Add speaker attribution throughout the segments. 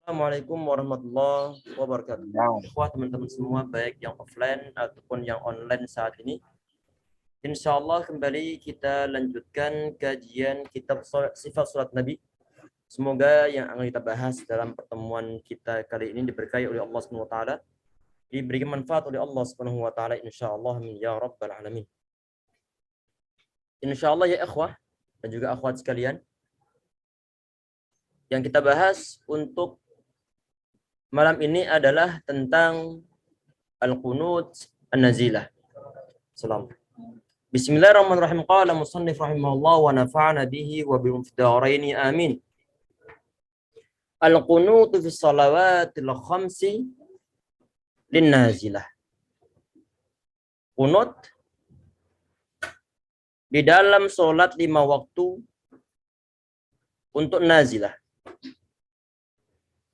Speaker 1: Assalamualaikum warahmatullahi wabarakatuh.
Speaker 2: Nah,
Speaker 1: Ikhwah teman-teman semua, baik yang offline ataupun yang online saat ini. Insya Allah kembali kita lanjutkan kajian kitab sifat surat Nabi. Semoga yang akan kita bahas dalam pertemuan kita kali ini diberkahi oleh Allah Subhanahu wa taala, diberikan manfaat oleh Allah Subhanahu wa taala insyaallah amin ya rabbal alamin. Insyaallah ya ikhwah dan juga akhwat sekalian, yang kita bahas untuk malam ini adalah tentang al-qunut an-nazilah. Salam. Bismillahirrahmanirrahim. Qala musannif rahimahullah wa nafa'ana bihi wa bi mufdaraini amin. Al-qunut fi salawatil khamsi lin-nazilah. Qunut di dalam salat 5 waktu untuk nazilah.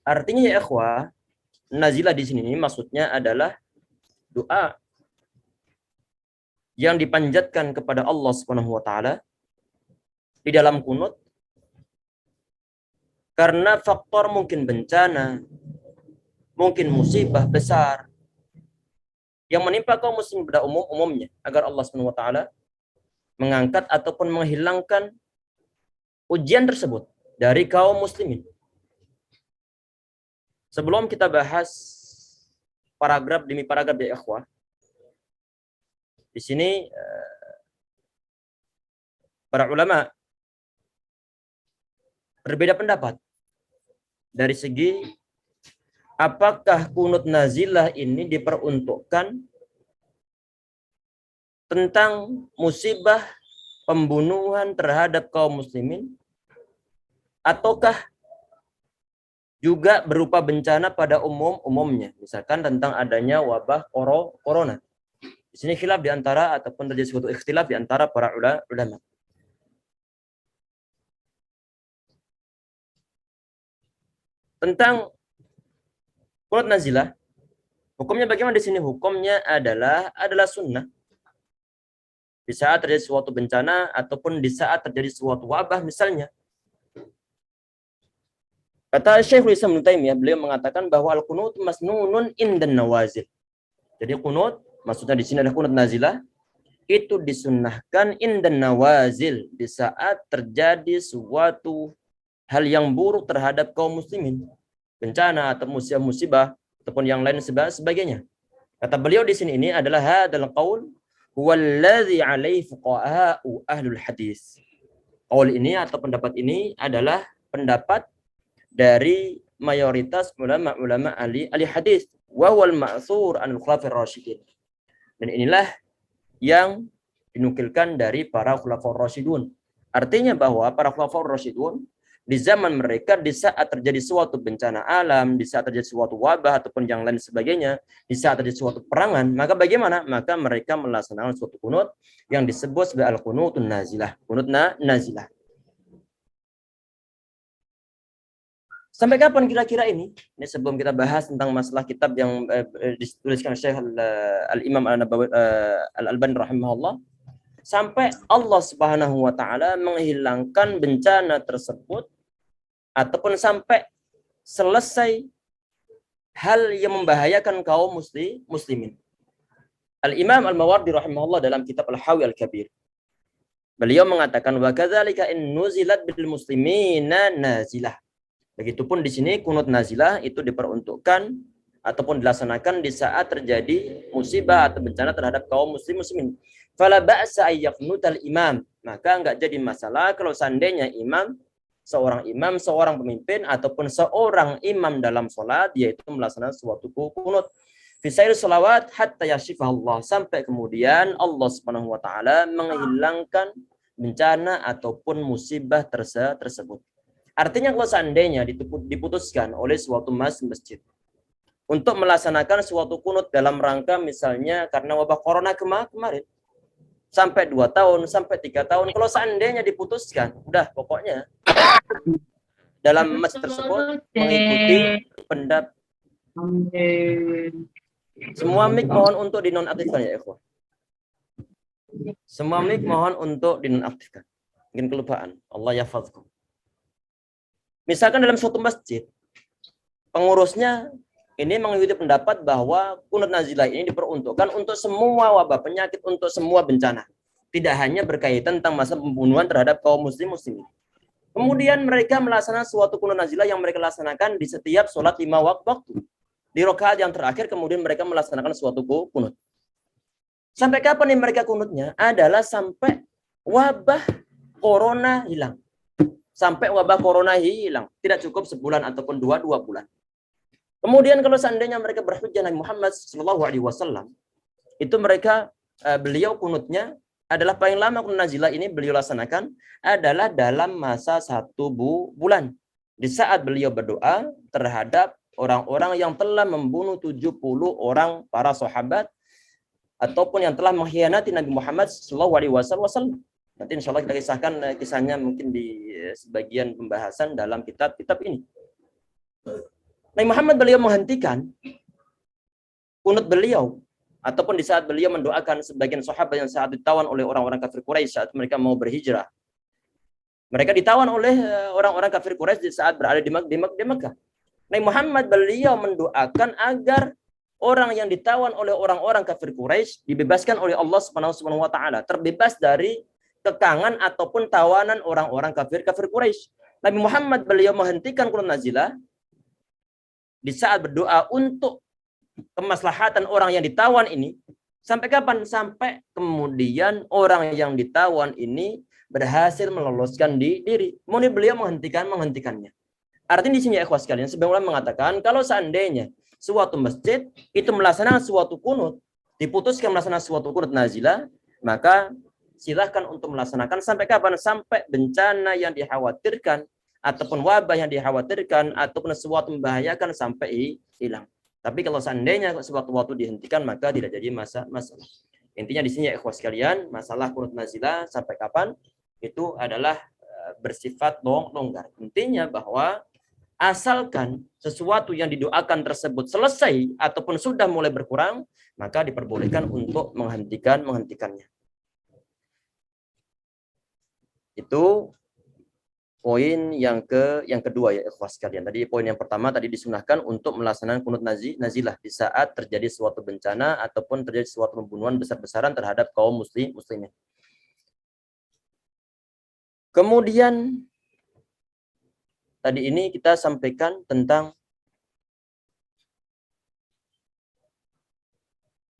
Speaker 1: Artinya ya ikhwah, nazilah di sini maksudnya adalah doa yang dipanjatkan kepada Allah Subhanahu wa taala di dalam qunut karena faktor mungkin bencana, mungkin musibah besar yang menimpa kaum muslim pada umumnya, agar Allah Subhanahu wa taala mengangkat ataupun menghilangkan ujian tersebut dari kaum muslimin. Sebelum kita bahas paragraf demi paragraf ya ikhwah, di sini para ulama berbeda pendapat dari segi apakah qunut nazilah ini diperuntukkan tentang musibah pembunuhan terhadap kaum muslimin ataukah juga berupa bencana pada umumnya, misalkan tentang adanya wabah corona. Di sini khilaf di antara ataupun terjadi suatu ikhtilaf di antara para ulama. Tentang qunut nazilah, hukumnya bagaimana di sini? Hukumnya adalah sunnah. Di saat terjadi suatu bencana ataupun di saat terjadi suatu wabah misalnya. Kata Syekhul Islam Ibnu Taimiyah, beliau mengatakan bahwa al-qunut masnunun indan nawazil. Jadi qunut maksudnya di sini adalah qunut nazilah, itu disunnahkan indan nawazil, di saat terjadi suatu hal yang buruk terhadap kaum muslimin, bencana atau musibah ataupun yang lain sebagainya. Kata beliau di sini ini adalah hadzal qaul huwallazi alaihi fuqaha'u ahlul hadis. Qaul ini atau pendapat ini adalah pendapat dari mayoritas ulama-ulama ahli hadis, wa wal ma'thur anil khulafir rasyidin. Dan inilah yang dinukilkan dari para khulafur rasyidun. Artinya bahwa para khulafur rasyidun di zaman mereka, di saat terjadi suatu bencana alam, di saat terjadi suatu wabah ataupun yang lain sebagainya, di saat terjadi suatu perangan, maka bagaimana? Maka mereka melaksanakan suatu qunut yang disebut sebagai al-qunutun nazilah, qunut nazilah. Sampai kapan kira-kira ini? Ini sebelum kita bahas tentang masalah kitab yang dituliskan Syekh Al-Imam Al-Albani rahimahullah, sampai Allah Subhanahu wa taala menghilangkan bencana tersebut ataupun sampai selesai hal yang membahayakan kaum muslimin. Al-Imam Al-Mawardi rahimahullah dalam kitab Al-Hawi Al-Kabir, beliau mengatakan wa kadzalika in nuzilat bil muslimina nazilah. Begitupun di sini qunut nazilah itu diperuntukkan ataupun dilaksanakan di saat terjadi musibah atau bencana terhadap kaum muslimin. Fala ba'sa ayyaqnutal imam, maka enggak jadi masalah kalau seandainya seorang pemimpin ataupun seorang imam dalam salat yaitu melaksanakan suatu qunut fi sair salawat hatta yashifah Allah, sampai kemudian Allah Subhanahu wa taala menghilangkan bencana ataupun musibah tersebut. Artinya kalau seandainya diputuskan oleh suatu masjid untuk melaksanakan suatu qunut dalam rangka misalnya karena wabah corona kemarin, sampai 2 tahun, sampai 3 tahun, kalau seandainya diputuskan, udah pokoknya dalam masjid tersebut mengikuti pendapat. Semua mic mohon untuk dinonaktifkan ya ikhwah. Semua mic mohon untuk dinonaktifkan. Mungkin kelupaan. Allah yahfazkum. Misalkan dalam suatu masjid pengurusnya ini mengikuti pendapat bahwa kunut nazilah ini diperuntukkan untuk semua wabah penyakit, untuk semua bencana. Tidak hanya berkaitan tentang masa pembunuhan terhadap kaum muslimin. Kemudian mereka melaksanakan suatu kunut nazilah yang mereka laksanakan di setiap sholat 5 waktu. Di rakaat yang terakhir kemudian mereka melaksanakan suatu kunut. Sampai kapan nih mereka kunutnya? Adalah sampai wabah corona hilang. Sampai wabah corona hilang. Tidak cukup sebulan ataupun dua bulan. Kemudian kalau seandainya mereka berhujjah Nabi Muhammad SAW, itu mereka beliau kunutnya adalah paling lama kunut nazilah ini beliau laksanakan adalah dalam masa 1 bulan. Di saat beliau berdoa terhadap orang-orang yang telah membunuh 70 orang para sahabat ataupun yang telah mengkhianati Nabi Muhammad SAW. Nanti insya Allah kita kisahkan kisahnya mungkin di sebagian pembahasan dalam kitab-kitab ini. Nabi Muhammad beliau menghentikan kunut beliau ataupun di saat beliau mendoakan sebagian sahabat yang saat ditawan oleh orang-orang kafir Quraisy saat mereka mau berhijrah. Mereka ditawan oleh orang-orang kafir Quraisy di saat berada di Mekah. Nabi Muhammad beliau mendoakan agar orang yang ditawan oleh orang-orang kafir Quraisy dibebaskan oleh Allah Subhanahu wa taala, terbebas dari kekangan ataupun tawanan orang-orang kafir Quraisy. Nabi Muhammad beliau menghentikan kunut nazilah di saat berdoa untuk kemaslahatan orang yang ditawan ini. Sampai kapan? Sampai kemudian orang yang ditawan ini berhasil meloloskan diri. Kemudian beliau menghentikannya. Artinya di sini ya ikhwas sekalian, sebagian ulama mengatakan kalau seandainya suatu masjid itu melaksanakan suatu kunut, diputuskan melaksanakan suatu kunut nazilah, maka silahkan untuk melaksanakan sampai kapan? Sampai bencana yang dikhawatirkan ataupun wabah yang dikhawatirkan ataupun sesuatu membahayakan sampai hilang. Tapi kalau seandainya suatu waktu dihentikan maka tidak jadi masalah. Intinya di sini ya ikhwas sekalian, masalah kunut nazilah sampai kapan itu adalah bersifat longgar. Intinya bahwa asalkan sesuatu yang didoakan tersebut selesai ataupun sudah mulai berkurang, maka diperbolehkan untuk menghentikannya. Itu poin yang kedua ya ikhwas sekalian. Tadi poin yang pertama tadi disunahkan untuk melaksanakan kunut nazilah di saat terjadi suatu bencana ataupun terjadi suatu pembunuhan besar-besaran terhadap kaum muslimin. Kemudian tadi ini kita sampaikan tentang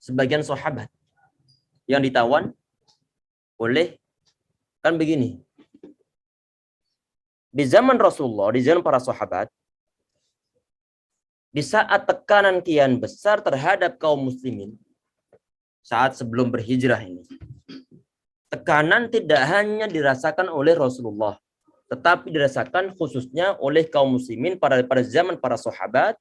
Speaker 1: sebagian sahabat yang ditawan oleh, kan begini. Di zaman Rasulullah, di zaman para sahabat, di saat tekanan kian besar terhadap kaum muslimin, saat sebelum berhijrah ini, tekanan tidak hanya dirasakan oleh Rasulullah, tetapi dirasakan khususnya oleh kaum muslimin pada zaman para sahabat,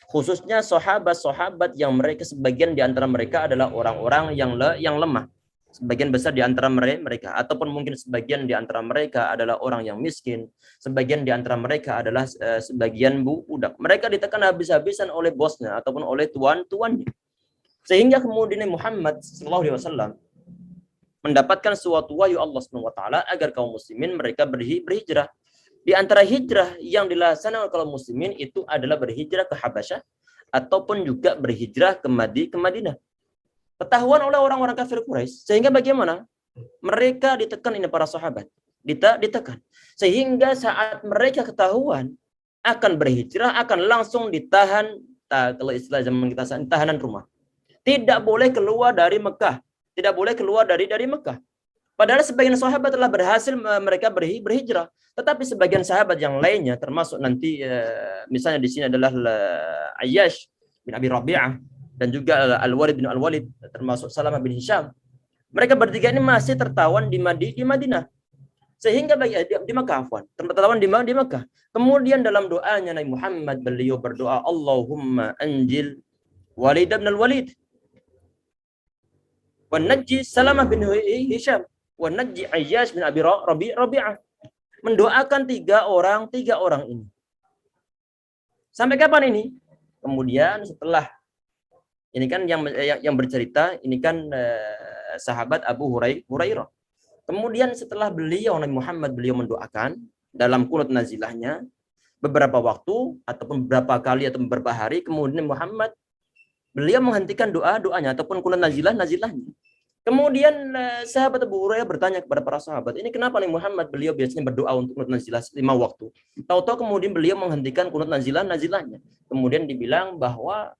Speaker 1: khususnya sahabat-sahabat yang mereka sebagian di antara mereka adalah orang-orang yang lemah. Sebagian besar di antara mereka, ataupun mungkin sebagian di antara mereka adalah orang yang miskin, sebagian di antara mereka adalah sebagian budak. Mereka ditekan habis-habisan oleh bosnya ataupun oleh tuannya. Sehingga kemudian Muhammad SAW mendapatkan suatu wahyu Allah SWT agar kaum muslimin mereka berhijrah. Di antara hijrah yang dilaksanakan oleh kaum muslimin itu adalah berhijrah ke Habasyah ataupun juga berhijrah ke Madinah. Ketahuan oleh orang-orang kafir Quraisy, sehingga bagaimana? Mereka ditekan, ini para sahabat ditekan, sehingga saat mereka ketahuan akan berhijrah akan langsung ditahan, kalau istilah zaman kita tahanan rumah, tidak boleh keluar dari Mekah, tidak boleh keluar dari Mekah. Padahal sebagian sahabat telah berhasil mereka berhijrah, tetapi sebagian sahabat yang lainnya termasuk nanti misalnya di sini adalah Ayyash bin Abi Rabi'ah dan juga Al-Walid bin Al-Walid, termasuk Salamah bin Hisham. Mereka bertiga ini masih tertawan di Madinah. Sehingga di Mekah, tertawan di Mekah. Kemudian dalam doanya Nabi Muhammad beliau berdoa, Allahumma anjil Walid bin Al-Walid wa najji Salamah bin Hisham wa najji Ayyash bin Abi Rabi'ah. Mendoakan tiga orang ini. Sampai kapan ini? Kemudian setelah ini kan yang bercerita ini kan sahabat Abu Hurairah. Kemudian setelah Nabi Muhammad beliau mendoakan dalam kunut nazilahnya, beberapa waktu ataupun beberapa kali atau beberapa hari, kemudian Muhammad beliau menghentikan doanya ataupun kunut nazilahnya. Kemudian sahabat Abu Hurairah bertanya kepada para sahabat, ini kenapa nih Muhammad beliau biasanya berdoa untuk kunut nazilah 5 waktu. Tahu-tahu kemudian beliau menghentikan kunut nazilahnya. Kemudian dibilang bahwa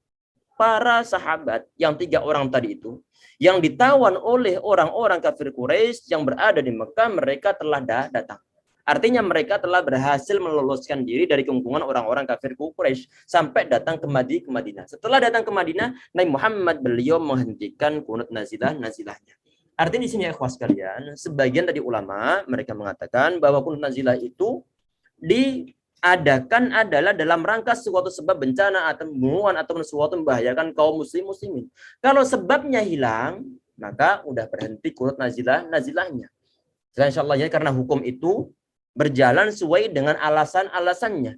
Speaker 1: para sahabat yang 3 orang tadi itu, yang ditawan oleh orang-orang kafir Quraisy yang berada di Mekah, mereka telah datang. Artinya mereka telah berhasil meloloskan diri dari kungkungan orang-orang kafir Quraisy sampai datang ke Madinah. Setelah datang ke Madinah, Nabi Muhammad beliau menghentikan kunut nazilahnya. Artinya di sini ya ikhwas sekalian, sebagian tadi ulama mereka mengatakan bahwa kunut nazilah itu diadakan adalah dalam rangka suatu sebab bencana atau pembunuhan atau sesuatu membahayakan kaum muslimin. Kalau sebabnya hilang, maka udah berhenti kunut nazilahnya. Insyaallah ya, karena hukum itu berjalan sesuai dengan alasan-alasannya.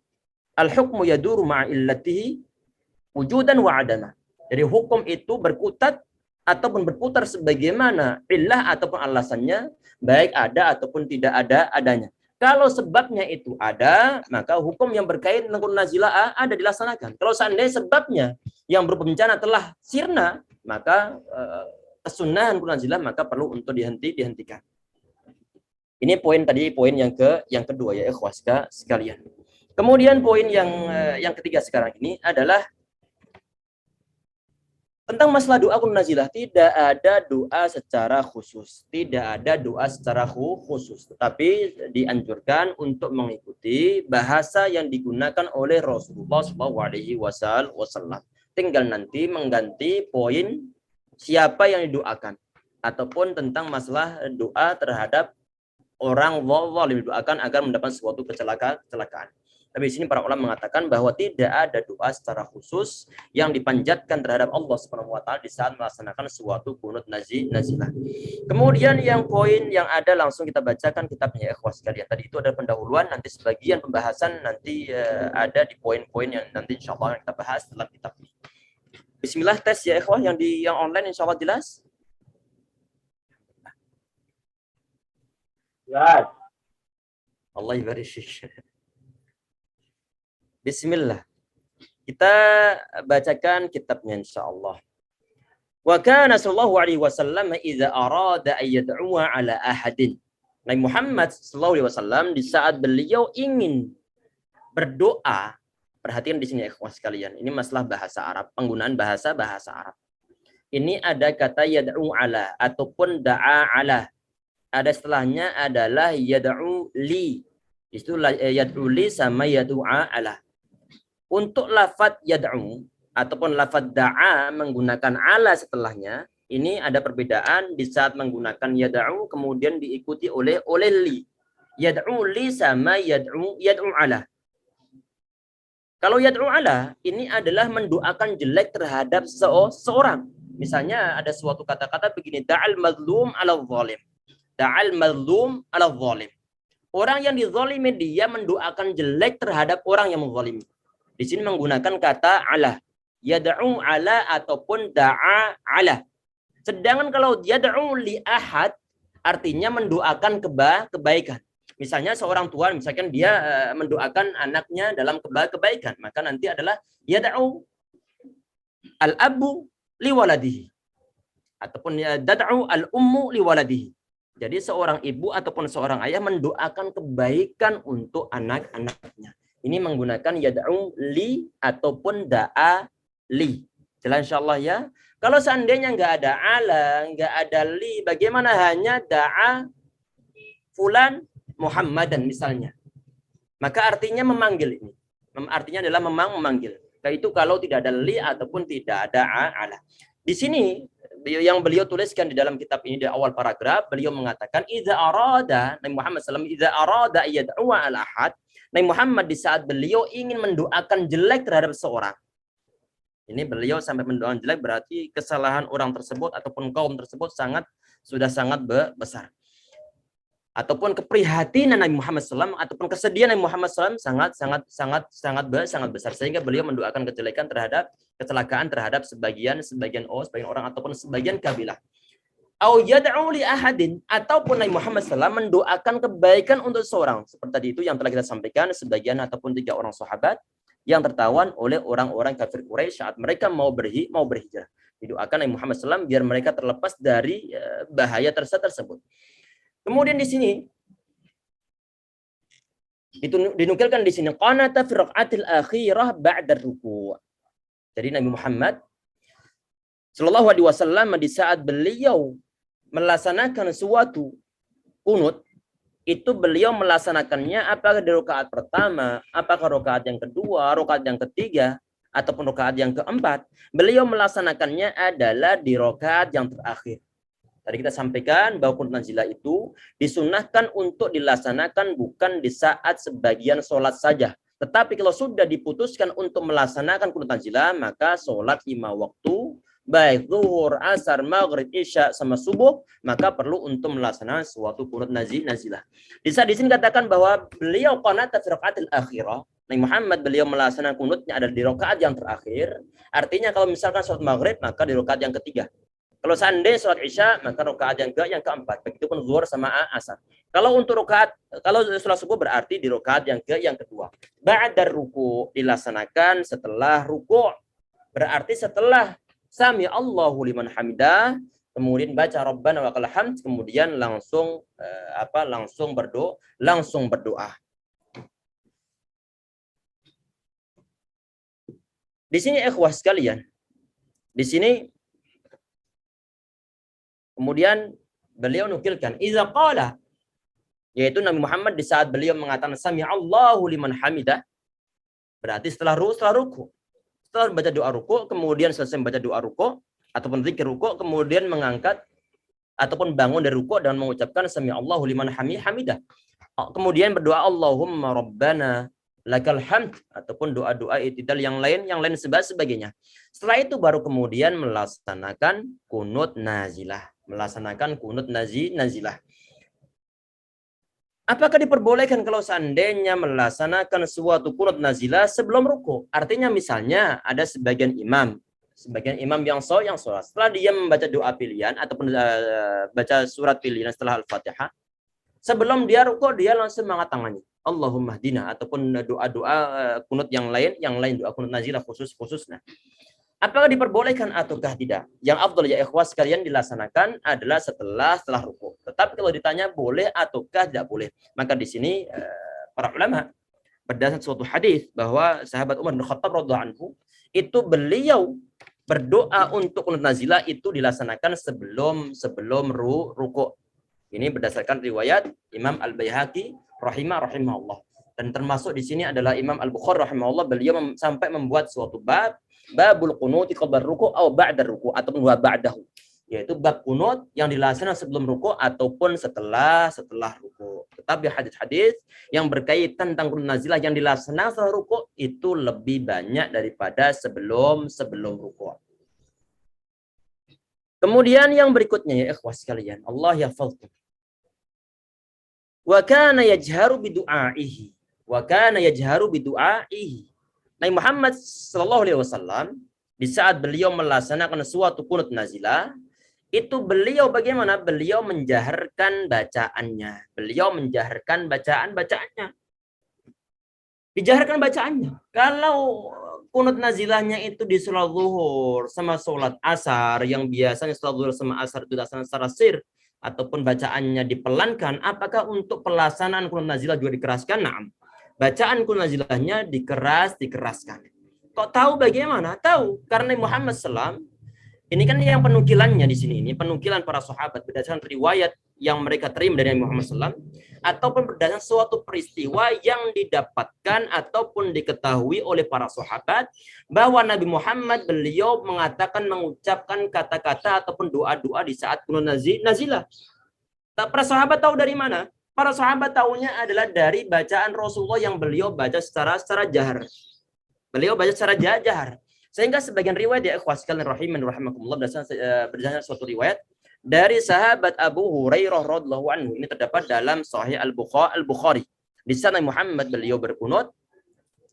Speaker 1: Al-hukmu yaduru ma'illatihi wujudan wa adama. Jadi hukum itu berkutat ataupun berputar sebagaimana illah ataupun alasannya, baik ada ataupun tidak adanya. Kalau sebabnya itu ada, maka hukum yang berkaitan dengan nazilah ada dilaksanakan. Kalau seandainya sebabnya yang berupa bencana telah sirna, maka kesunahan nazilah maka perlu untuk dihentikan. Ini poin tadi, poin yang kedua ya ikhwas sekalian. Kemudian poin yang ketiga sekarang ini adalah tentang masalah doa kunut nazilah. Tidak ada doa secara khusus, tetapi dianjurkan untuk mengikuti bahasa yang digunakan oleh Rasulullah SAW. Tinggal nanti mengganti poin siapa yang didoakan ataupun tentang masalah doa terhadap orang zalim didoakan agar mendapat suatu kecelakaan. Tapi di sini para ulama mengatakan bahwa tidak ada doa secara khusus yang dipanjatkan terhadap Allah Subhanahu wa taala di saat melaksanakan suatu kunut nazilah. Kemudian yang poin yang ada langsung kita bacakan kitabnya ya ikhwas sekalian. Tadi itu ada pendahuluan, nanti sebagian pembahasan nanti ada di poin-poin yang nanti insyaallah kita bahas dalam kitab ini. Bismillah, tes ya ikhwah yang online insyaallah jelas.
Speaker 2: Ya.
Speaker 1: Allah ibarik. Bismillah. Kita bacakan kitabnya insyaallah. Wa kana sallallahu alaihi wasallam idza arada ay yad'uwa ala ahadin. Nabi Muhammad sallallahu alaihi wasallam di saat beliau ingin berdoa, perhatikan di sini ya ikhwas sekalian. Ini masalah bahasa Arab, penggunaan bahasa Arab. Ini ada kata yad'u ala ataupun da'a ala. Ada setelahnya adalah yad'u li. Itu yad'u li sama yad'u'a ala. Untuk lafadz yad'u ataupun lafadz da'a menggunakan ala setelahnya, ini ada perbedaan di saat menggunakan yad'u kemudian diikuti oleh li. Yad'u li sama yad'u ala. Kalau yad'u ala ini adalah mendoakan jelek terhadap seorang. Misalnya ada suatu kata-kata begini, da'al mazlum ala zalim. Da'al mazlum ala zalim. Orang yang dizalimi dia mendoakan jelek terhadap orang yang menzalimi. Di sini menggunakan kata ala. Yad'u ala ataupun da'a ala. Sedangkan kalau yad'u li ahad artinya mendoakan kebaikan. Misalnya seorang tua misalkan dia mendoakan anaknya dalam kebaikan, maka nanti adalah yad'u al-abu li waladihi ataupun yad'u al-ummu li waladihi. Jadi seorang ibu ataupun seorang ayah mendoakan kebaikan untuk anak-anaknya. Ini menggunakan yad'u li ataupun da'a li. Jelas insyaallah ya. Kalau seandainya nggak ada ala, nggak ada li, bagaimana hanya da'a fulan Muhammadan misalnya. Maka artinya memanggil ini. Artinya adalah memanggil. Itu kalau tidak ada li ataupun tidak ada ala. Di sini yang beliau tuliskan di dalam kitab ini di awal paragraf, beliau mengatakan idza arada Nabi Muhammad sallallahu alaihi wasallam idza arada yad'u al ahad. Nabi Muhammad di saat beliau ingin mendoakan jelek terhadap seorang. Ini beliau sampai mendoakan jelek berarti kesalahan orang tersebut ataupun kaum tersebut sudah sangat besar. Ataupun keprihatinan Nabi Muhammad SAW ataupun kesedihan Nabi Muhammad SAW sangat besar sehingga beliau mendoakan kejelekan terhadap kecelakaan terhadap sebagian orang ataupun sebagian kabilah. Au yad'u li ahadin, ataupun Nabi Muhammad SAW mendoakan kebaikan untuk seorang. Seperti tadi itu yang telah kita sampaikan, sebagian ataupun 3 orang sahabat yang tertawan oleh orang-orang kafir Quraisy saat mereka mau berhijrah. Didoakan Nabi Muhammad SAW biar mereka terlepas dari bahaya tersebut. Kemudian di sini dinukilkan di sini qanata fi raq'atil akhirah ba'da ruku'. Jadi Nabi Muhammad Shallallahu alaihi wasallam di saat beliau melaksanakan suatu kunut, itu beliau melaksanakannya apakah di rakaat pertama, apakah rakaat yang kedua, rakaat yang ketiga, ataupun rakaat yang keempat, beliau melaksanakannya adalah di rakaat yang terakhir. Tadi kita sampaikan bahwa kunut nazilah itu disunahkan untuk dilaksanakan bukan di saat sebagian sholat saja. Tetapi kalau sudah diputuskan untuk melaksanakan kunut nazilah, maka sholat 5 waktu, baik zuhur, asar, maghrib, isya, sama subuh, maka perlu untuk melaksanakan suatu kunut nazilah. Di sini katakan bahwa beliau qanata fi raqatil akhirah. Nabi Muhammad beliau melaksanakan kunutnya ada di rakaat yang terakhir. Artinya kalau misalkan sholat maghrib, maka di rakaat yang ketiga. Kalau seandainya sholat isya, maka rakaat yang keempat. Begitupun zuhur sama asar. Kalau untuk kalau sholat subuh berarti di rakaat yang kedua. Ba'da ruku' dilaksanakan setelah ruku'. Berarti setelah Sami Allahu liman hamidah, kemudian baca Rabbana wa lakal hamd, kemudian langsung berdoa. Di sini ikhwah sekalian, di sini kemudian beliau nukilkan iza qala, yaitu Nabi Muhammad di saat beliau mengatakan Sami Allahu liman hamidah, berarti setelah ruku'. Setelah baca doa ruku', kemudian selesai baca doa ruku' ataupun zikir ruku', kemudian mengangkat ataupun bangun dari ruku' dan mengucapkan Sami Allahu liman hamidah. Kemudian berdoa Allahumma Rabbana lakal hamd, ataupun doa-doa i'tidal yang lain sebagainya. Setelah itu baru kemudian melaksanakan kunut nazilah. Apakah diperbolehkan kalau seandainya melaksanakan suatu kunut nazilah sebelum ruku? Artinya misalnya ada sebagian imam yang sholat. Setelah dia membaca doa pilihan ataupun baca surat pilihan setelah Al-Fatihah, sebelum dia ruku dia langsung mengangkat tangannya. Allahumma hdina, ataupun doa-doa kunut yang lain doa kunut nazilah khususnya. Apakah diperbolehkan ataukah tidak? Yang afdal ya ikhwah sekalian dilaksanakan adalah setelah ruku. Tetapi kalau ditanya boleh ataukah tidak boleh, maka di sini para ulama berdasarkan suatu hadis bahwa sahabat Umar bin Khattab radhiyallahu anhu itu beliau berdoa untuk kunut nazilah itu dilaksanakan sebelum ruku. Ini berdasarkan riwayat Imam Al-Baihaqi rahimahullah. Dan termasuk di sini adalah Imam Al-Bukhari rahimahullah, beliau sampai membuat suatu babul qunuti qabla ruku' atau ba'da ruku' ataupun wa ba'dahu, yaitu bab kunut yang dilaksanakan sebelum ruku' ataupun setelah ruku'. Tetapi hadis-hadis yang berkaitan tentang kunut nazilah yang dilaksanakan setelah ruku' itu lebih banyak daripada sebelum ruku'. Kemudian yang berikutnya ya ikhwah sekalian, Allah yahfazkum. Wa kana yajharu bidu'aihi. Nabi Muhammad sallallahu alaihi wasallam di saat beliau melaksanakan suatu kunut nazilah, itu beliau bagaimana? Beliau menjaharkan bacaannya. Dijaharkan bacaannya. Kalau kunut nazilahnya itu di sholat zuhur sama sholat asar, yang biasanya sholat zuhur sama asar itu dilaksanakan secara sir ataupun bacaannya dipelankan, apakah untuk pelaksanaan kunut nazilah juga dikeraskan? Naam. Bacaan kunut nazilahnya dikeraskan. Kok tahu bagaimana? Tahu karena Muhammad SAW ini kan yang penukilannya di sini, ini penukilan para sahabat berdasarkan riwayat yang mereka terima dari Muhammad SAW ataupun berdasarkan suatu peristiwa yang didapatkan ataupun diketahui oleh para sahabat bahwa Nabi Muhammad beliau mengucapkan kata-kata ataupun doa-doa di saat kunut nazilah. Para sahabat tahu dari mana? Para sahabat tahunya adalah dari bacaan Rasulullah yang beliau baca secara jahar. Sehingga sebagian riwayat ya ikhwas sekalian rahimakumullah berdasarkan suatu riwayat dari sahabat Abu Hurairah radhiyallahu anhu, ini terdapat dalam Sahih Al-Bukhari. Di sana Muhammad beliau berkunut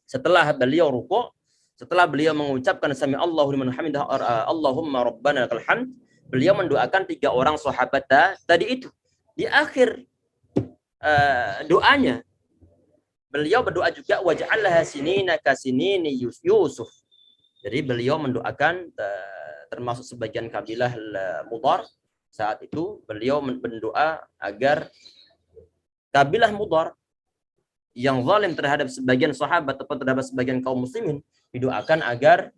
Speaker 1: setelah beliau ruku', setelah beliau mengucapkan sami Allahu liman hamidah Allahumma rabbana lakal hamd, Beliau mendoakan 3 orang sahabat tadi itu. Di akhir doanya, beliau berdoa juga waj'alha sinina kasinini Yusuf. Jadi beliau mendoakan termasuk sebagian kabilah Mudhar saat itu beliau berdoa agar kabilah Mudhar yang zalim terhadap sebagian sahabat atau terhadap sebagian kaum muslimin didoakan agar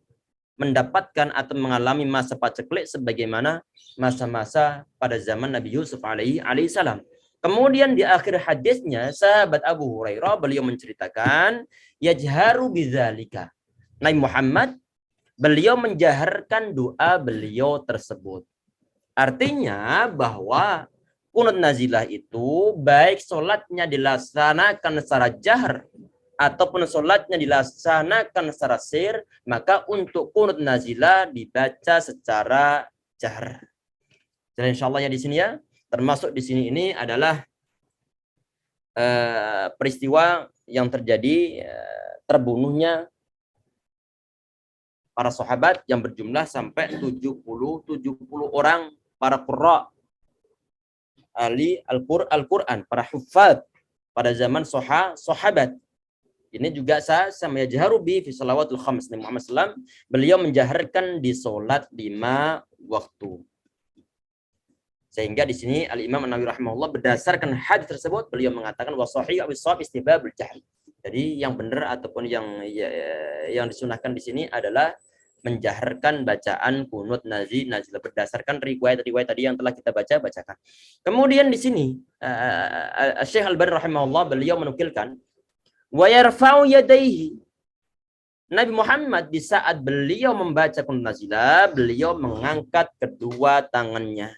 Speaker 1: mendapatkan atau mengalami masa paceklik sebagaimana masa-masa pada zaman Nabi Yusuf alaihi salam. Kemudian di akhir hadisnya sahabat Abu Hurairah beliau menceritakan yajharu bidzalika. Nabi Muhammad beliau menjaharkan doa beliau tersebut. Artinya bahwa kunut nazilah itu baik sholatnya dilaksanakan secara jahar ataupun sholatnya dilaksanakan secara sir, maka untuk kunut nazilah dibaca secara jahar. Dan insya Allah ya di sini ya, termasuk di sini ini adalah peristiwa yang terjadi terbunuhnya para sahabat yang berjumlah sampai 70 orang para qurra ahli Al-Quran, para hufad pada zaman sahabat. Ini juga sama yajharu bi fi shalawatul khams. Nabi Muhammad SAW beliau menjaharkan di salat 5 waktu. Sehingga di sini Al-Imam An-Nawawi rahimahullah berdasarkan hadis tersebut beliau mengatakan wa sahih wa shawab istihbabul jahl. Jadi yang benar ataupun yang disunahkan di sini adalah menjaharkan bacaan kunut nazilah berdasarkan riwayat tadi yang telah kita bacakan. Kemudian di sini Syekh Al-Albani rahimahullah beliau menukilkan wa yarfa'u yadayhi. Nabi Muhammad di saat beliau membaca kunut nazilah, beliau mengangkat kedua tangannya.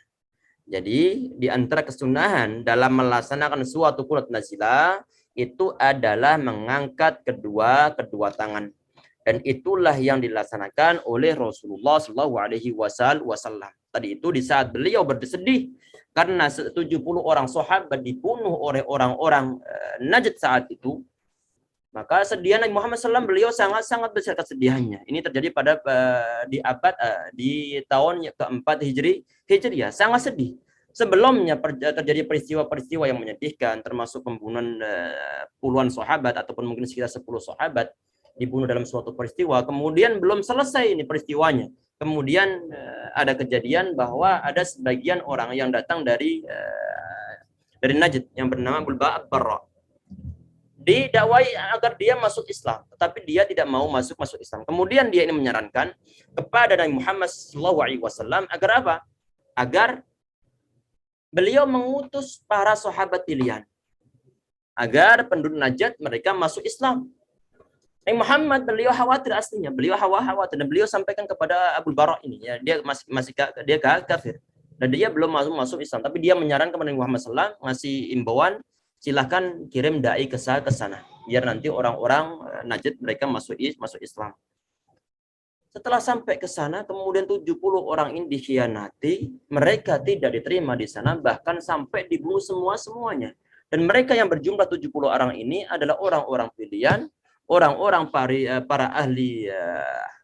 Speaker 1: Jadi di antara kesunahan dalam melaksanakan suatu kunut nazilah itu adalah mengangkat kedua tangan. Dan itulah yang dilaksanakan oleh Rasulullah Shallallahu Alaihi Wasallam. Tadi itu di saat beliau bersedih karena 70 orang sahabat dibunuh oleh orang-orang Najd saat itu, maka sedih Nabi Muhammad SAW beliau sangat besar kesedihannya. Ini terjadi pada di tahun keempat Hijriah, sangat sedih. Sebelumnya terjadi peristiwa-peristiwa yang menyedihkan, termasuk pembunuhan puluhan sahabat ataupun mungkin sekitar 10 sahabat dibunuh dalam suatu peristiwa. Kemudian belum selesai ini peristiwanya. Kemudian ada kejadian bahwa ada sebagian orang yang datang dari Najd yang bernama Abu Barra. Didakwai agar dia masuk Islam, tetapi dia tidak mau masuk Islam. Kemudian dia ini menyarankan kepada Nabi Muhammad SAW agar apa? Agar beliau mengutus para sahabat pilihan agar penduduk Najd mereka masuk Islam. Nabi Muhammad beliau khawatir aslinya, beliau khawatir dan beliau sampaikan kepada Abu Barra ini ya, dia masih kafir dan dia belum masuk Islam, tapi dia menyarankan kepada Nabi Muhammad SAW ngasih imbauan silahkan kirim dai ke sana biar nanti orang-orang Najd mereka masuk Islam. Setelah sampai ke sana kemudian 70 orang ini dikhianati, mereka tidak diterima di sana bahkan sampai dibunuh semuanya. Dan mereka yang berjumlah 70 orang ini adalah orang-orang pilihan, orang-orang para ahli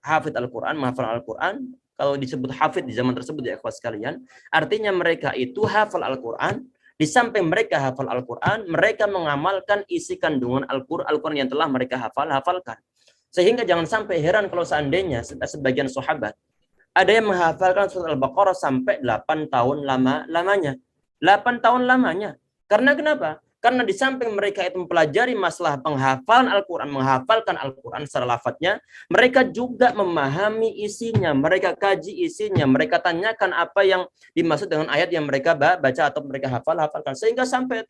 Speaker 1: hafid Al-Quran, menghafal Al-Quran. Kalau disebut hafid di zaman tersebut ya ikhwas sekalian, artinya mereka itu hafal Al-Quran. Di samping mereka hafal Al-Quran, mereka mengamalkan isi kandungan Al-Quran yang telah mereka hafalkan. Sehingga jangan sampai heran kalau seandainya sebagian sahabat ada yang menghafalkan surat Al-Baqarah sampai 8 tahun lamanya. 8 tahun lamanya. Karena kenapa? Karena di samping mereka itu mempelajari masalah penghafalan Al-Quran, menghafalkan Al-Quran secara lafadznya, mereka juga memahami isinya, mereka kaji isinya, mereka tanyakan apa yang dimaksud dengan ayat yang mereka baca atau mereka hafalkan. Sehingga sampai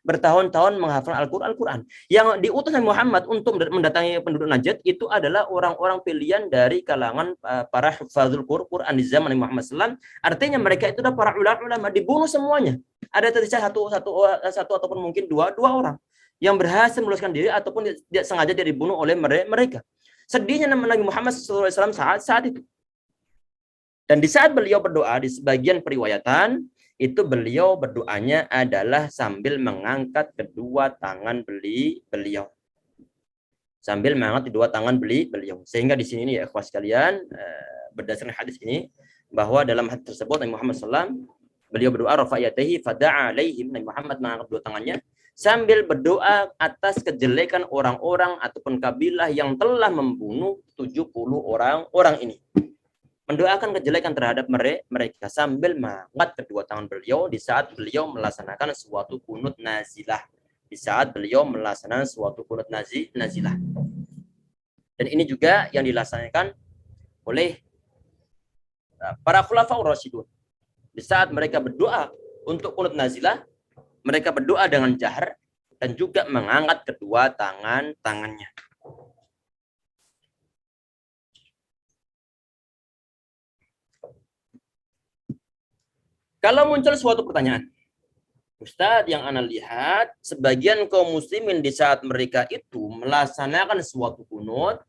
Speaker 1: bertahun-tahun menghafal Al-Quran. Yang diutus Nabi Muhammad untuk mendatangi penduduk Najd itu adalah orang-orang pilihan dari kalangan para hufadzul Quran di zaman Nabi Muhammad SAW. Artinya mereka itu adalah para ulama, dibunuh semuanya. Ada tersisa satu ataupun mungkin dua orang yang berhasil meloloskan diri ataupun tidak sengaja dia dibunuh oleh mereka. Sedihnya Nabi Muhammad SAW saat itu. Dan di saat beliau berdoa di sebagian periwayatan itu beliau berdoanya adalah sambil mengangkat kedua tangan beliau. Sambil mengangkat kedua tangan beliau. Sehingga di sini ya ikhwas sekalian berdasarkan hadis ini bahwa dalam hadis tersebut Nabi Muhammad SAW beliau berdoa rafa'iyatihi fada'a alaihim, Nabi Muhammad mengangkat dua tangannya sambil berdoa atas kejelekan orang-orang ataupun kabilah yang telah membunuh 70 orang ini. Mendoakan kejelekan terhadap mereka sambil mengangkat kedua tangan beliau di saat beliau melaksanakan suatu kunut nazilah. Di saat beliau melaksanakan suatu kunut nazilah. Dan ini juga yang dilaksanakan oleh para khulafaur rasyidun. Di saat mereka berdoa untuk kunut nazilah, mereka berdoa dengan jahar dan juga mengangkat kedua tangannya. Kalau muncul suatu pertanyaan, Ustadz, yang Ana lihat sebagian kaum muslimin di saat mereka itu melaksanakan suatu kunut,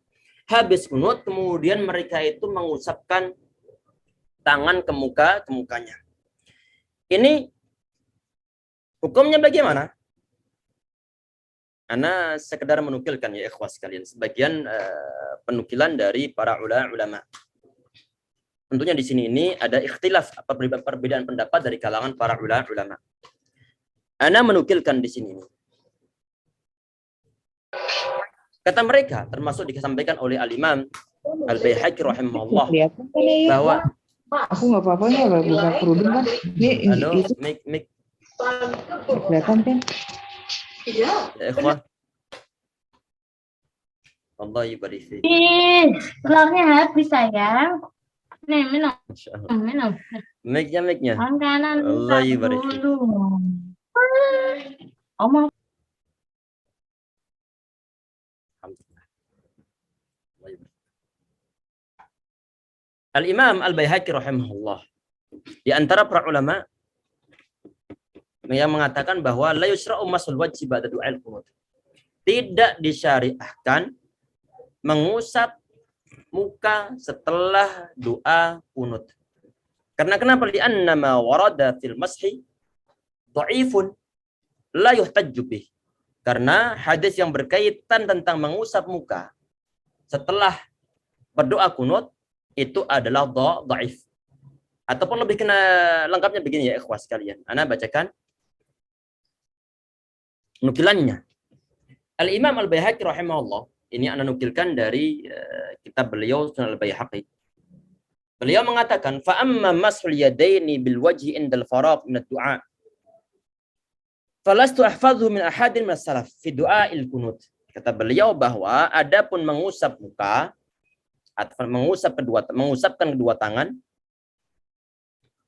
Speaker 1: habis kunut kemudian mereka itu mengusapkan tangan ke mukanya. Ini hukumnya bagaimana? Ana sekedar menukilkan ya ikhwas sekalian sebagian penukilan dari para ulama. Tentunya di sini ini ada ikhtilaf, perbedaan pendapat dari kalangan para ulama. Ana menukilkan di sini ini. Kata mereka termasuk disampaikan oleh Al-Imam Al-Baihaqi rahimahullah bahwa
Speaker 2: aku nggak apa-apa ya buka kerudung kan.
Speaker 1: Halo, mik.
Speaker 2: Kelihatan kan?
Speaker 1: Iya. Ya, ikhwah. Allah yubarik fiik.
Speaker 3: Telurnya habis sayang. Nih, minum. Minum.
Speaker 1: Mic-nya.
Speaker 3: Makanan.
Speaker 1: Allah yubarik fiik.
Speaker 3: Omong.
Speaker 1: Al-Imam Al-Baihaqi rahimahullah di antara para ulama yang mengatakan bahwa la yusra'u masul wajhi ba'da du'al qunut. Tidak disyariahkan mengusap muka setelah doa kunut. Karena kenapa? Li'anna ma warada fil mashi dha'ifun la yuhtajju bih. Karena hadis yang berkaitan tentang mengusap muka setelah berdoa kunut itu adalah dhaif. Ataupun lebih kena lengkapnya begini ya ikhwas sekalian. Ana bacakan nukilannya. Al-Imam Al-Baihaqi rahimahullah, ini ana nukilkan dari kitab beliau Sunan Al-Baihaqi. Beliau mengatakan fa amma mashul yadaini bil wajhi indal faraq min ad-du'a falastu ahfadhu min ahadin min as-salaf fi du'a'il kunut. Kata beliau bahwa adapun mengusap muka atau mengusapkan kedua tangan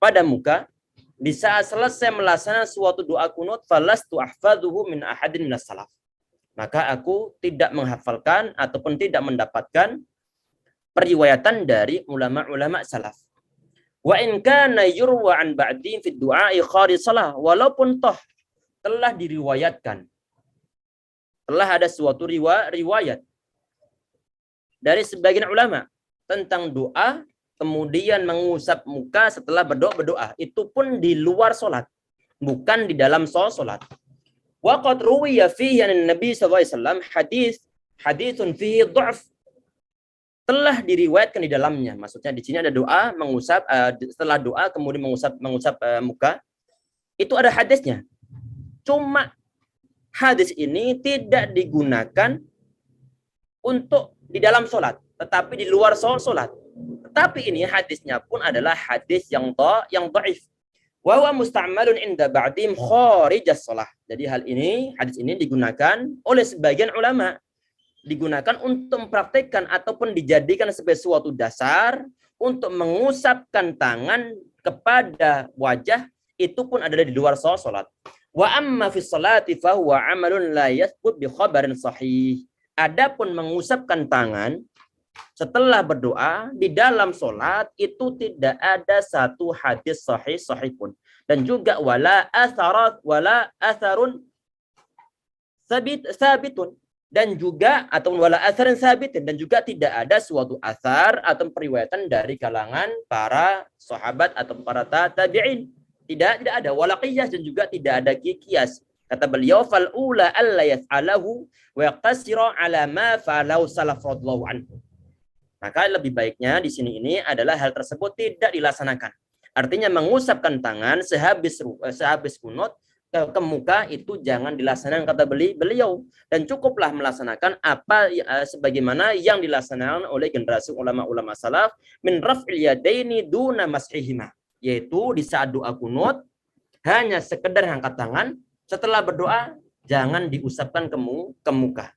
Speaker 1: pada muka di saat selesai melaksanakan suatu doa kunut falastu ahfadhuhu min ahadin minas salaf, maka aku tidak menghafalkan ataupun tidak mendapatkan periwayatan dari ulama-ulama salaf. Wa in kana yurwa an ba'di fi du'a'i kharij salah, walaupun toh telah diriwayatkan, telah ada suatu riwayat dari sebagian ulama tentang doa kemudian mengusap muka setelah berdoa, itu pun di luar solat, bukan di dalam solat. Wa qad ruwiya fihi an Nabi sallallahu alaihi wasallam haditsun fihi dha'f, telah diriwayatkan di dalamnya. Maksudnya di sini ada doa mengusap setelah doa kemudian mengusap muka, itu ada hadisnya. Cuma hadis ini tidak digunakan untuk di dalam solat, tetapi di luar solat. Tetapi ini hadisnya pun adalah hadis yang dhaif. Wa huwa musta'malun inda ba'dim kharijas shalah. Jadi hadis ini digunakan oleh sebagian ulama, digunakan untuk mempraktikkan ataupun dijadikan sebagai suatu dasar untuk mengusapkan tangan kepada wajah, itu pun adalah di luar salat. Wa amma fi sholati fa huwa amalun la yathbut bi khabarin sahih. Adapun mengusapkan tangan setelah berdoa di dalam solat itu tidak ada satu hadis sahih pun, dan juga wala atharun sabitun, dan juga atau wala atharin sabitin, dan juga tidak ada suatu athar atau periwayatan dari kalangan para sahabat atau para tabi'in. Tidak ada wala qiyas, dan juga tidak ada qiyas. Kata beliau fal ula alla yaf'alahu wa yaqtasira ala ma fa'alahu salaf radhiyallahu anhu. Maka lebih baiknya di sini ini adalah hal tersebut tidak dilaksanakan. Artinya mengusapkan tangan sehabis kunut ke muka itu jangan dilaksanakan kata beliau, dan cukuplah melaksanakan apa sebagaimana yang dilaksanakan oleh generasi ulama-ulama salaf min raf'il yadaini duna mashihima, yaitu di saat doa kunut hanya sekedar angkat tangan, setelah berdoa jangan diusapkan ke muka.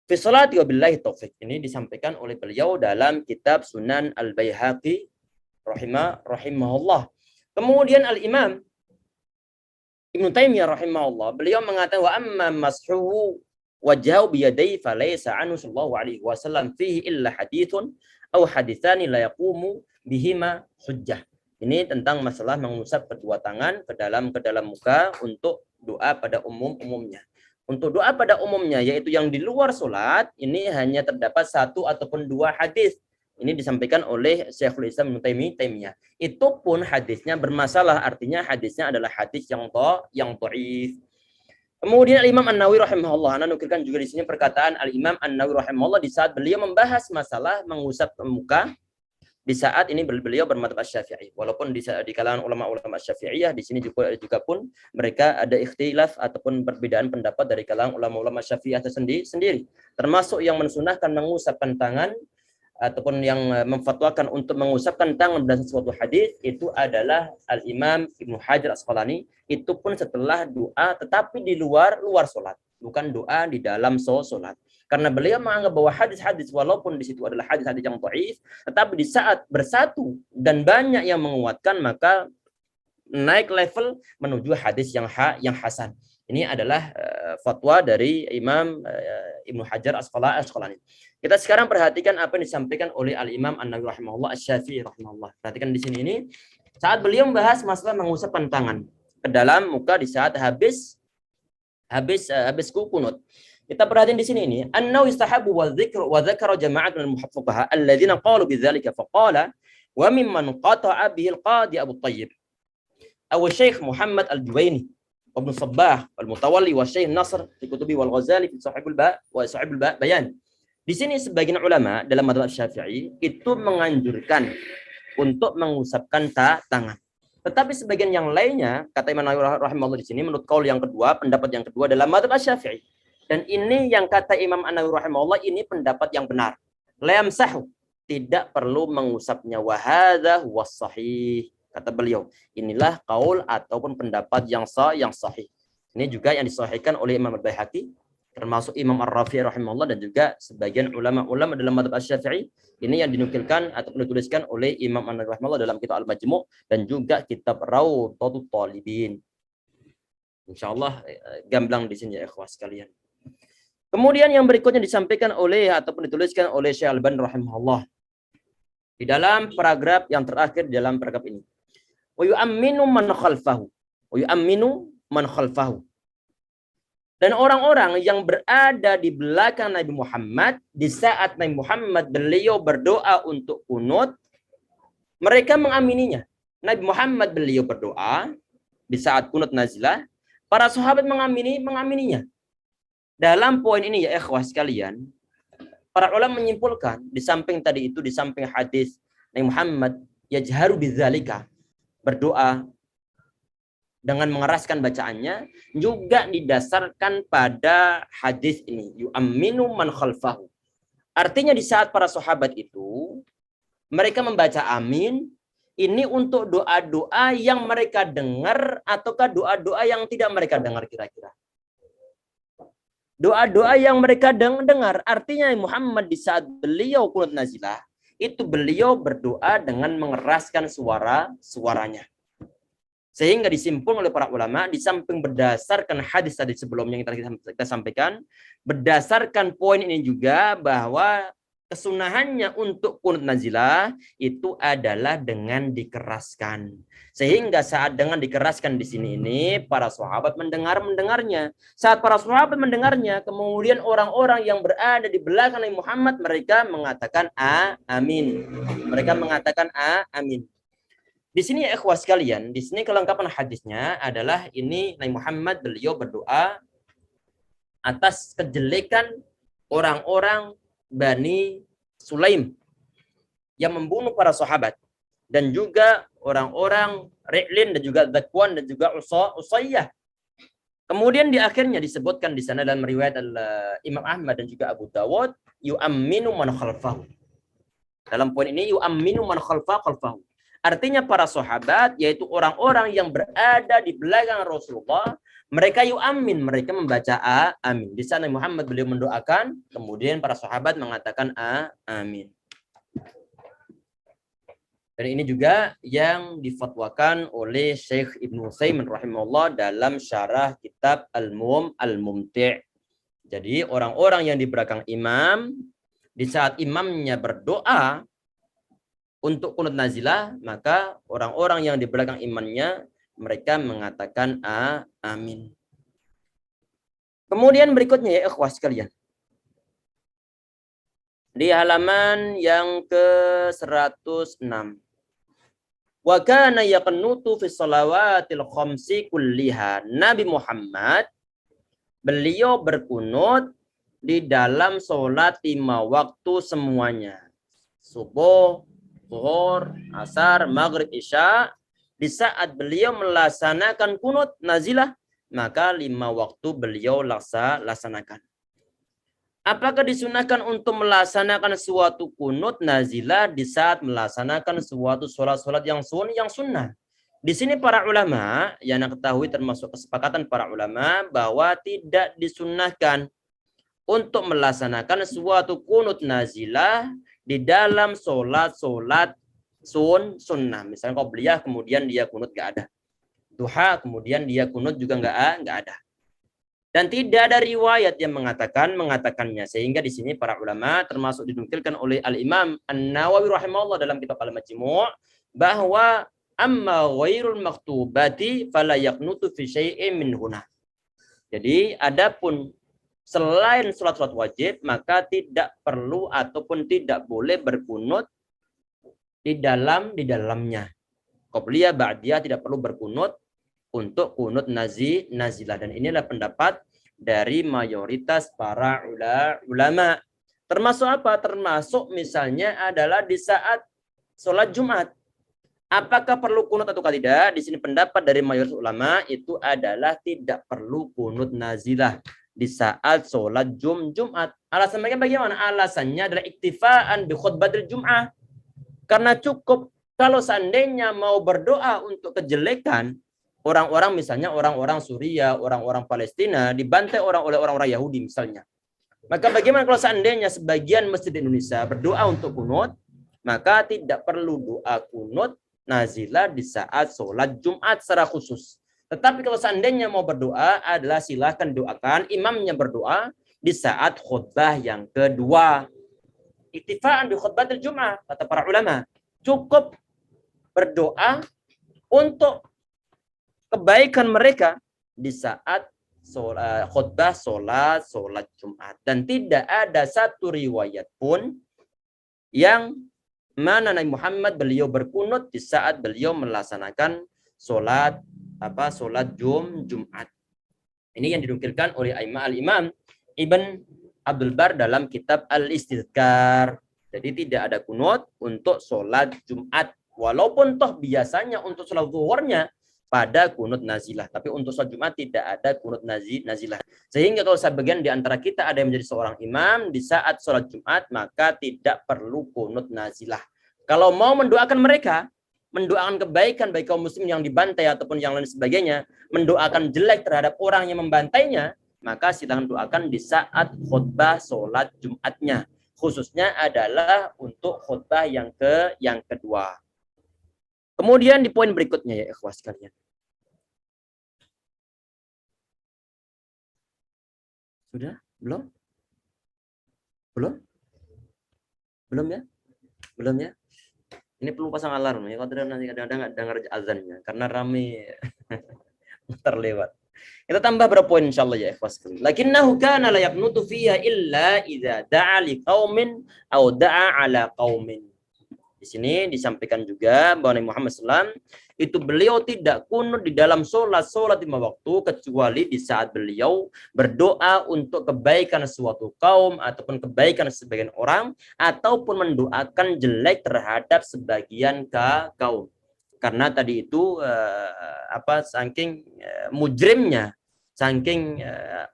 Speaker 1: Fi sholati wabillahi taufik. Ini disampaikan oleh beliau dalam kitab Sunan Al-Baihaqi rahimahullah. Kemudian Al-Imam Ibnu Taimiyah rahimahullah, beliau mengatakan wa amma mashuhu wajhahu biyadai falaysa anhu sallallahu alaihi wasallam fihi illa hadithun aw hadithani la yaqumu bihima hujjah. Ini tentang masalah mengusap kedua tangan ke dalam muka untuk doa pada umumnya. Untuk doa pada umumnya, yaitu yang di luar sholat, ini hanya terdapat 1 ataupun 2 hadis. Ini disampaikan oleh Syekhul Islam Ibnu Taimiyah. Itu pun hadisnya bermasalah, artinya hadisnya adalah hadis yang dhaif. Kemudian Al-Imam An-Nawawi rahimahullah, Anda nukilkan juga di sini perkataan Al-Imam An-Nawawi rahimahullah di saat beliau membahas masalah mengusap muka. Di saat ini beliau bermadzhab Asy-Syafi'i. Walaupun di kalangan ulama-ulama Syafi'iyah di sini juga pun mereka ada ikhtilaf ataupun perbedaan pendapat dari kalangan ulama-ulama Syafi'iyah sendiri. Termasuk yang mensunahkan mengusapkan tangan ataupun yang memfatwakan untuk mengusapkan tangan berdasarkan suatu hadis itu adalah Al-Imam Ibnu Hajar Asqalani. Itu pun setelah doa tetapi di luar salat, bukan doa di dalam salat. Karena beliau menganggap bahwa hadis-hadis walaupun di situ adalah hadis-hadis yang dhaif, tetapi di saat bersatu dan banyak yang menguatkan maka naik level menuju hadis yang hasan. Ini adalah fatwa dari Imam Ibnu Hajar Asqalani. Kita sekarang perhatikan apa yang disampaikan oleh Al-Imam An-Nawawi rahimahullah, Asy-Syafi'i rahimahullah. Perhatikan di sini ini saat beliau membahas masalah mengusapkan tangan ke dalam muka di saat habis kunut. Kita perhatiin di sini ini, annahu istahabu wa dzakara jama'atun al-muhaffiqaha alladziina qalu bidzalika faqala wa mimman qata'a bihi al-qadi Abu Thayyib aw Syekh Muhammad Al-Juwaini wa Ibnu Sabbah wal Mutawalli wa Syekh Nasr fi kutubi wal Ghazali fi Sahibul Bayan. Di sini sebagian ulama dalam mazhab Syafi'i itu menganjurkan untuk mengusapkan tangan. Tetapi sebagian yang lainnya, kata Imam Nawawi rahimahullah di sini menurut kaul yang kedua, pendapat yang kedua dalam mazhab Syafi'i. Dan ini yang kata Imam An-Nawawi rahimahullah ini pendapat yang benar. La yamsahu, tidak perlu mengusapnya, wa hadza huwas sahih. Kata beliau, inilah kaul ataupun pendapat yang sahih. Ini juga yang disahihkan oleh Imam Al-Baihaqi, termasuk Imam Ar-Rafi'i rahimahullah, dan juga sebagian ulama-ulama dalam mazhab Asy-Syafi'i. Ini yang dinukilkan atau dituliskan oleh Imam An-Nawawi rahimahullah dalam kitab Al-Majmu' dan juga kitab Rawdatul Talibin. Insyaallah gamblang di sini ya ikhwah sekalian. Kemudian yang berikutnya disampaikan oleh ataupun dituliskan oleh Syekh Al-Albani rahimahullah di dalam paragraf yang terakhir di dalam paragraf ini. Wa yu'minu man khalfahu. Dan orang-orang yang berada di belakang Nabi Muhammad di saat Nabi Muhammad beliau berdoa untuk kunut, mereka mengamininya. Nabi Muhammad beliau berdoa di saat kunut nazilah, para sahabat mengamininya. Dalam poin ini ya ikhwah sekalian, para ulama menyimpulkan di samping tadi itu, di samping hadis Nabi Muhammad yajharu bidzalika, berdoa dengan mengeraskan bacaannya, juga didasarkan pada hadis ini, yu'minu man khalfahu. Artinya di saat para sahabat itu mereka membaca amin, ini untuk doa-doa yang mereka dengar ataukah doa-doa yang tidak mereka dengar kira-kira? Doa-doa yang mereka dengar, artinya Muhammad di saat beliau kunut nazilah, itu beliau berdoa dengan mengeraskan suaranya. Sehingga disimpulkan oleh para ulama, di samping berdasarkan hadis tadi sebelumnya yang kita sampaikan, berdasarkan poin ini juga bahwa kesunahannya untuk kunut nazilah itu adalah dengan dikeraskan. Sehingga saat dengan dikeraskan di sini ini para sahabat mendengarnya. Saat para sahabat mendengarnya, kemudian orang-orang yang berada di belakang Nabi Muhammad mereka mengatakan amin. Mereka mengatakan amin. Di sini ya ikhwah sekalian, di sini kelengkapan hadisnya adalah ini Nabi Muhammad beliau berdoa atas kejelekan orang-orang Bani Sulaim yang membunuh para sahabat dan juga orang-orang Ri'lin dan juga Dzakwan dan juga Usayyah. Kemudian di akhirnya disebutkan di sana dalam riwayat Imam Ahmad dan juga Abu Dawud, yu'amminu man khalfahu. Dalam poin ini yu'amminu man khalfahu. Artinya para sahabat yaitu orang-orang yang berada di belakang Rasulullah, mereka yu'ammin, mereka membaca amin. Di sana Muhammad beliau mendoakan, kemudian para sahabat mengatakan amin. Dan ini juga yang difatwakan oleh Syekh Ibnu Utsaimin rahimahullah dalam syarah kitab Al-Mumti'. Jadi orang-orang yang di belakang imam, di saat imamnya berdoa untuk kunut nazilah, maka orang-orang yang di belakang imamnya, mereka mengatakan amin. Kemudian berikutnya ya ikhwah sekalian. Di halaman yang ke-106. Wa kana yaqnutu fi shalawatil khamsi kulliha. Nabi Muhammad beliau berkunut di dalam salat 5 waktu semuanya. Subuh, zuhur, asar, maghrib, isya. Di saat beliau melaksanakan kunut nazilah, maka 5 waktu beliau laksanakan. Apakah disunahkan untuk melaksanakan suatu kunut nazilah di saat melaksanakan suatu sholat-sholat yang sunnah? Di sini para ulama yang ketahui termasuk kesepakatan para ulama bahwa tidak disunahkan untuk melaksanakan suatu kunut nazilah di dalam sholat-sholat sunnah. Misalnya qobliyah kemudian dia kunut nggak ada. Duha kemudian dia kunut juga nggak ada. Dan tidak ada riwayat yang mengatakannya, sehingga di sini para ulama termasuk dinukilkan oleh Al-Imam An-Nawawi rahimahullah dalam kitab Al-Majmu' bahwa amma ghairul maktubati fala yaqnutu fi syai'in min huna. Jadi adapun selain salat-salat wajib maka tidak perlu ataupun tidak boleh berkunut di dalamnya. Qobliyah, ba'diyah tidak perlu berkunut untuk kunut nazilah, dan inilah pendapat dari mayoritas para ulama. Termasuk apa? Termasuk misalnya adalah di saat sholat Jumat. Apakah perlu kunut atau tidak? Di sini pendapat dari mayoritas ulama itu adalah tidak perlu kunut nazilah di saat sholat Jumat. Alasan mereka bagaimana? Alasannya adalah iktifaan bi khutbatil Jum'ah. Karena cukup kalau seandainya mau berdoa untuk kejelekan, orang-orang misalnya orang-orang Suriah, orang-orang Palestina dibantai oleh orang-orang Yahudi misalnya. Maka bagaimana kalau seandainya sebagian masjid di Indonesia berdoa untuk kunut, maka tidak perlu doa kunut nazilah di saat sholat Jumat secara khusus. Tetapi kalau seandainya mau berdoa adalah silahkan doakan, imamnya berdoa di saat khutbah yang kedua. Iktifaan di khutbatil Jum'ah, kata para ulama. Cukup berdoa untuk kebaikan mereka di saat khutbah sholat Jumat. Dan tidak ada satu riwayat pun yang mana Nabi Muhammad beliau berkunut di saat beliau melaksanakan sholat Jumat. Ini yang dinukilkan oleh Al-Imam Ibn Abdul Bar dalam kitab Al-Istidhkar. Jadi tidak ada kunut untuk sholat Jumat. Walaupun toh biasanya untuk sholat zuhurnya pada kunut nazilah. Tapi untuk sholat Jumat tidak ada kunut nazilah. Sehingga kalau sebagian di antara kita ada yang menjadi seorang imam di saat sholat Jumat, maka tidak perlu kunut nazilah. Kalau mau mendoakan mereka, mendoakan kebaikan bagi kaum muslim yang dibantai ataupun yang lain sebagainya, mendoakan jelek terhadap orang yang membantainya, maka silakan doakan di saat khutbah sholat Jumatnya. Khususnya adalah untuk khutbah yang kedua. Kemudian di poin berikutnya ya ikhwah sekalian. Sudah? Belum? Belum ya? Belum ya? Ini perlu pasang alarm ya. Kalau tidak nanti kadang-kadang nggak dengar azannya karena rame terlewat. Kita tambah berapa poin insyaallah ya ikhwah sekalian. Lakinnahu kana la yaqnutu fiha illa idza da'a li qaumin aw da'a ala qaumin. Di sini disampaikan juga bahwa Nabi Muhammad SAW itu beliau tidak kunut di dalam sholat 5 waktu kecuali di saat beliau berdoa untuk kebaikan suatu kaum ataupun kebaikan sebagian orang ataupun mendoakan jelek terhadap sebagian kaum. Karena tadi itu saking mujrimnya, saking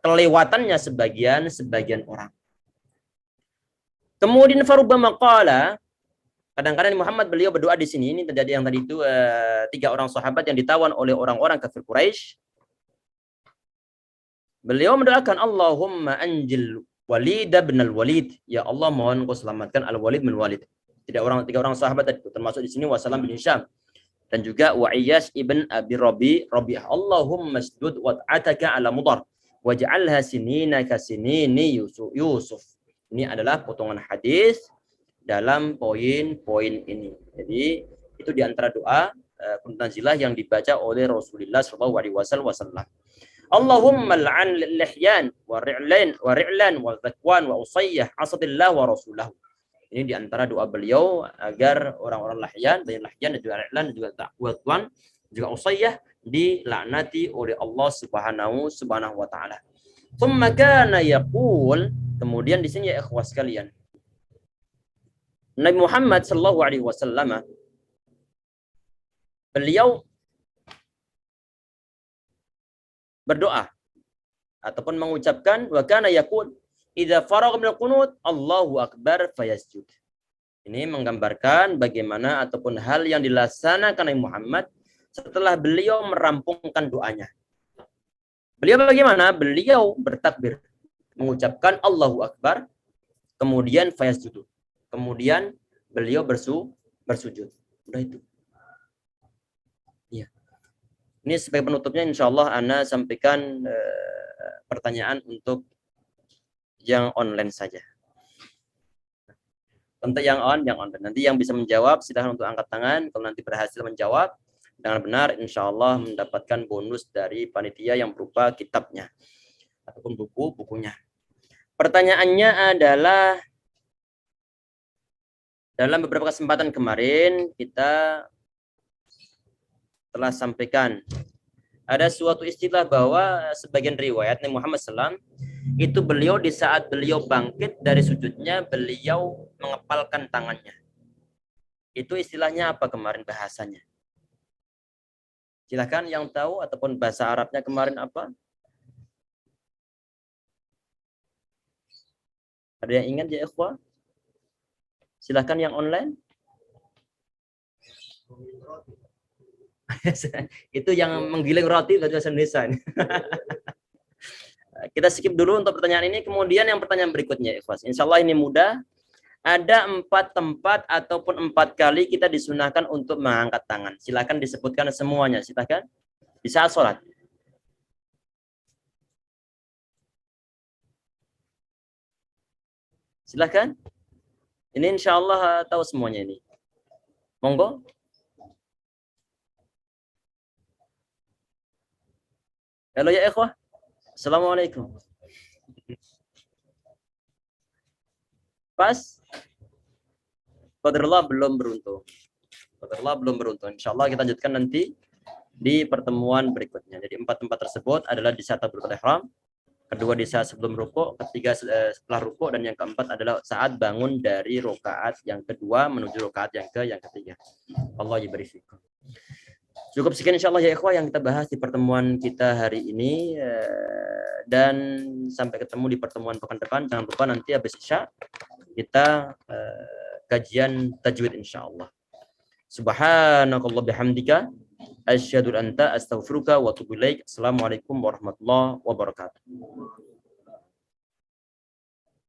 Speaker 1: kelewatannya sebagian orang. Kemudian farubama qala, kadang-kadang Muhammad beliau berdoa di sini. Ini terjadi yang tadi itu 3 orang sahabat yang ditawan oleh orang-orang kafir Quraisy. Beliau mendoakan Allahumma anjil Walid bin al-Walid. Ya Allah, mohon kau selamatkan Al-Walid bin Walid. 3 orang sahabat tadi itu, termasuk di sini Wasallam bin Hisham dan juga Wa'iyas ibn Abi Rabi'ah. Allahumma shdud wat'ataka ala Mudar waj'alha sinina ka sinini Yusuf. Ini adalah potongan hadis dalam poin-poin ini. Jadi itu di antara doa nazilah yang dibaca oleh Rasulullah SAW. Allahumma al'an lihyan wa ri'lan wa zakwan wa usayyah asadillah wa rasulahu. Ini di antara doa beliau agar orang-orang lahyan dan juga ri'lan dan juga zakwan juga usayyah dilaknati oleh Allah Subhanahu wa taala. Tsumma kana yaqul, kemudian di sini ya ikhwas sekalian, Nabi Muhammad sallallahu alaihi wasallam beliau berdoa ataupun mengucapkan wa kana yaqul idza faragha minal qunut Allahu akbar fayasjud. Ini menggambarkan bagaimana ataupun hal yang dilaksanakan Nabi Muhammad setelah beliau merampungkan doanya. Beliau bagaimana? Beliau bertakbir, mengucapkan Allahu akbar, kemudian fayasjud. Kemudian beliau bersujud. Udah itu. Iya. Ini sebagai penutupnya insya Allah Ana sampaikan pertanyaan untuk yang online saja. Untuk yang online. Nanti yang bisa menjawab silahkan untuk angkat tangan. Kalau nanti berhasil menjawab dengan benar, insya Allah mendapatkan bonus dari panitia yang berupa kitabnya ataupun bukunya. Pertanyaannya adalah, dalam beberapa kesempatan kemarin kita telah sampaikan ada suatu istilah bahwa sebagian riwayat Nabi Muhammad SAW itu beliau di saat beliau bangkit dari sujudnya beliau mengepalkan tangannya. Itu istilahnya apa kemarin bahasanya? Silakan yang tahu ataupun bahasa Arabnya kemarin apa? Ada yang ingat ya ikhwah? Silakan yang online. Itu yang menggiling roti bahasa Indonesia. Kita skip dulu untuk pertanyaan ini. Kemudian yang pertanyaan berikutnya, ikhwas. Insya Allah ini mudah. Ada 4 tempat ataupun 4 kali kita disunahkan untuk mengangkat tangan. Silakan disebutkan semuanya. Silakan. Di saat sholat. Silakan. Ini insya Allah tahu semuanya ini. Monggo. Halo ya ikhwah. Assalamualaikum. Pas. Qadarullah belum beruntung. Insya Allah kita lanjutkan nanti di pertemuan berikutnya. Jadi 4 tempat tersebut adalah di saat takbiratul ihram, kedua di saat sebelum rukuk, ketiga setelah rukuk, dan yang keempat adalah saat bangun dari rakaat yang kedua menuju rakaat yang ketiga. Allah yibarifikum. Cukup sekian insya Allah ya ikhwah yang kita bahas di pertemuan kita hari ini, dan sampai ketemu di pertemuan pekan depan. Jangan lupa nanti habis Isya kita kajian tajwid insya Allah. Subhanakallah bihamdika asyhadu an la ilaha illa anta astaghfiruka wa atubu ilaik. Assalamualaikum warahmatullahi wabarakatuh.